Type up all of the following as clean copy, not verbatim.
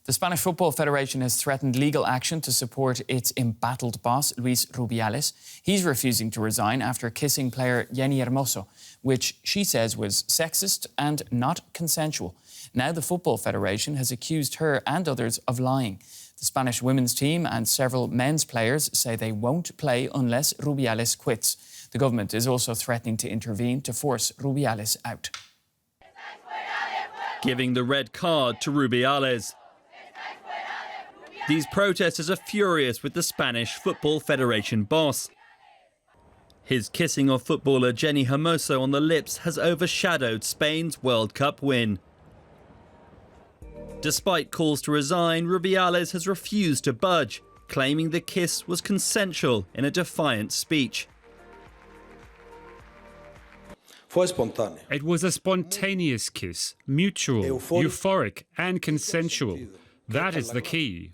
The Spanish Football Federation has threatened legal action to support its embattled boss, Luis Rubiales. He's refusing to resign after kissing player Jenni Hermoso, which she says was sexist and not consensual. Now the Football Federation has accused her and others of lying. The Spanish women's team and several men's players say they won't play unless Rubiales quits. The government is also threatening to intervene to force Rubiales out. Giving the red card to Rubiales. These protesters are furious with the Spanish Football Federation boss. His kissing of footballer Jenni Hermoso on the lips has overshadowed Spain's World Cup win. Despite calls to resign, Rubiales has refused to budge, claiming the kiss was consensual in a defiant speech. It was a spontaneous kiss, mutual, euphoric and consensual. That is the key.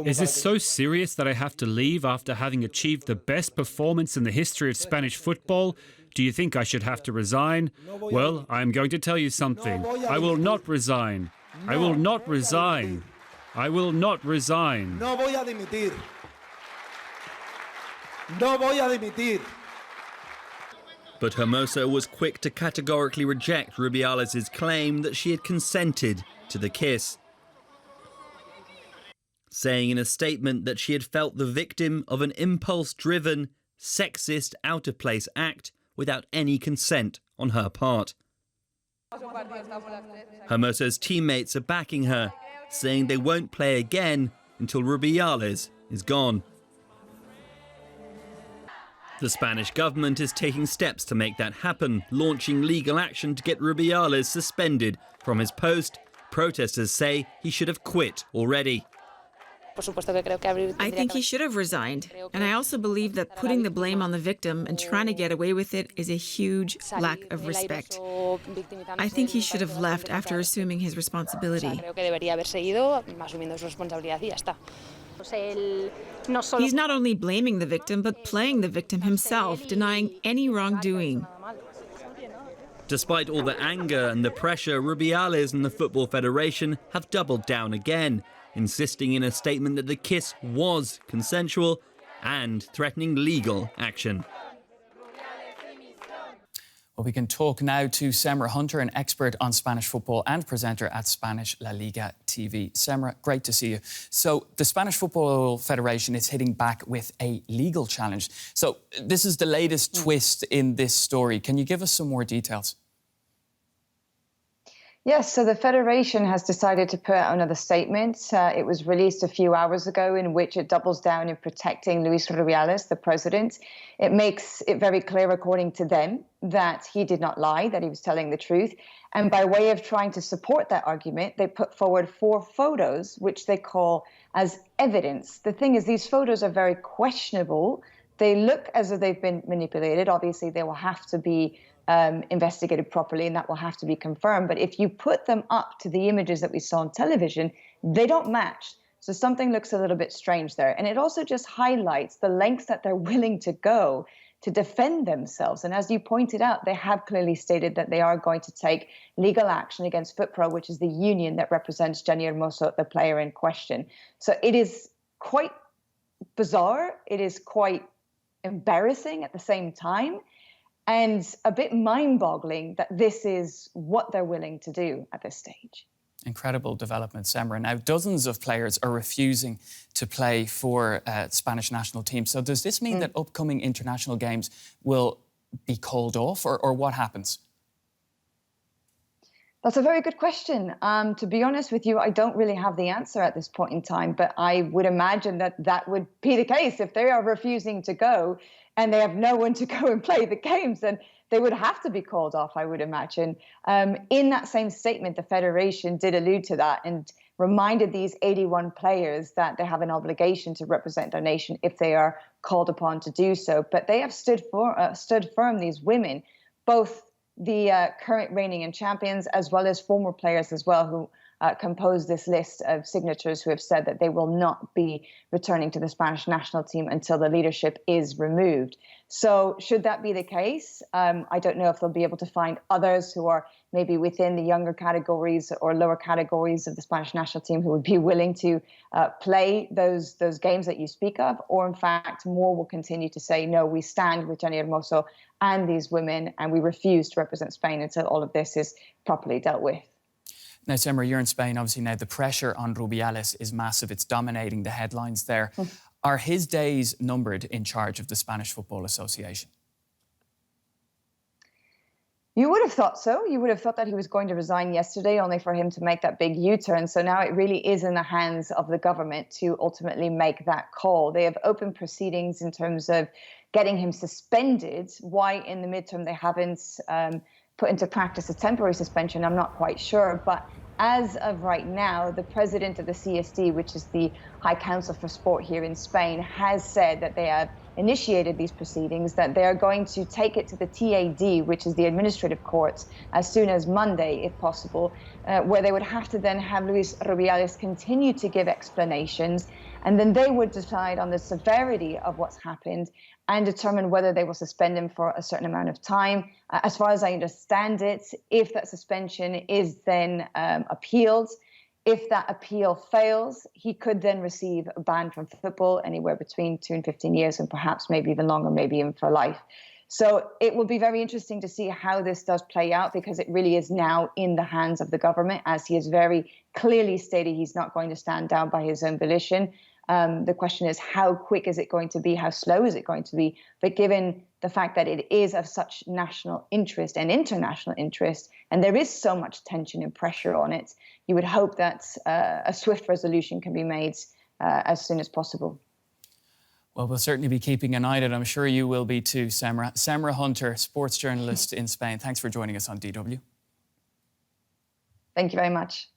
Is it so serious that I have to leave after having achieved the best performance in the history of Spanish football? Do you think I should have to resign? Well, I am going to tell you something. I will not resign. I will not resign. I will not resign. No voy a dimitir. No voy a dimitir. But Hermoso was quick to categorically reject Rubiales' claim that she had consented to the kiss, saying in a statement that she had felt the victim of an impulse-driven, sexist, out-of-place act without any consent on her part. Hermoso's teammates are backing her, saying they won't play again until Rubiales is gone. The Spanish government is taking steps to make that happen, launching legal action to get Rubiales suspended from his post. Protesters say he should have quit already. I think he should have resigned. And I also believe that putting the blame on the victim and trying to get away with it is a huge lack of respect. I think he should have left after assuming his responsibility. He's not only blaming the victim, but playing the victim himself, denying any wrongdoing. Despite all the anger and the pressure, Rubiales and the Football Federation have doubled down again, insisting in a statement that the kiss was consensual and threatening legal action. Well, we can talk now to Semra Hunter, an expert on Spanish football and presenter at Spanish La Liga TV. Semra, great to see you. So the Spanish Football Federation is hitting back with a legal challenge. So this is the latest twist in this story. Can you give us some more details? Yes, so the Federation has decided to put out another statement. It was released a few hours ago in which it doubles down in protecting Luis Rubiales, the president. It makes it very clear, according to them, that he did not lie, that he was telling the truth. And by way of trying to support that argument, they put forward 4 photos, which they call as evidence. The thing is, these photos are very questionable. They look as if they've been manipulated. Obviously, they will have to be investigated properly, and that will have to be confirmed. But if you put them up to the images that we saw on television, they don't match. So something looks a little bit strange there. And it also just highlights the lengths that they're willing to go to defend themselves. And as you pointed out, they have clearly stated that they are going to take legal action against FootPro, which is the union that represents Jenni Hermoso, the player in question. So it is quite bizarre. It is quite embarrassing at the same time, and a bit mind-boggling that this is what they're willing to do at this stage. Incredible development, Semra. Now, dozens of players are refusing to play for Spanish national team. So does this mean that upcoming international games will be called off, or what happens? That's a very good question. To be honest with you, I don't really have the answer at this point in time, but I would imagine that that would be the case. If they are refusing to go and they have no one to go and play the games, then they would have to be called off, I would imagine. In that same statement, the Federation did allude to that and reminded these 81 players that they have an obligation to represent their nation if they are called upon to do so. But they have stood firm, these women, both the current reigning and champions, as well as former players as well, who composed this list of signatures who have said that they will not be returning to the Spanish national team until the leadership is removed. So should that be the case, I don't know if they'll be able to find others who are maybe within the younger categories or lower categories of the Spanish national team who would be willing to play those games that you speak of, or in fact, more will continue to say, no, we stand with Jenni Hermoso and these women, and we refuse to represent Spain until all of this is properly dealt with. Now, Semra, you're in Spain. Obviously, now the pressure on Rubiales is massive. It's dominating the headlines there. Are his days numbered in charge of the Spanish Football Association? You would have thought so. You would have thought that he was going to resign yesterday, only for him to make that big U-turn. So now it really is in the hands of the government to ultimately make that call. They have opened proceedings in terms of getting him suspended. Why in the midterm they haven't put into practice a temporary suspension, I'm not quite sure. But as of right now, the president of the CSD, which is the High Council for Sport here in Spain, has said that they have initiated these proceedings, that they are going to take it to the TAD, which is the administrative courts, as soon as Monday, if possible, where they would have to then have Luis Rubiales continue to give explanations, and then they would decide on the severity of what's happened and determine whether they will suspend him for a certain amount of time. As far as I understand it, if that suspension is then appealed, if that appeal fails, he could then receive a ban from football anywhere between 2 and 15 years, and perhaps maybe even longer, maybe even for life. So it will be very interesting to see how this does play out, because it really is now in the hands of the government, as he has very clearly stated he's not going to stand down by his own volition. The question is, how quick is it going to be? How slow is it going to be? But given the fact that it is of such national interest and international interest, and there is so much tension and pressure on it, you would hope that a swift resolution can be made as soon as possible. Well, we'll certainly be keeping an eye on it. I'm sure you will be too, Semra. Semra Hunter, sports journalist in Spain. Thanks for joining us on DW. Thank you very much.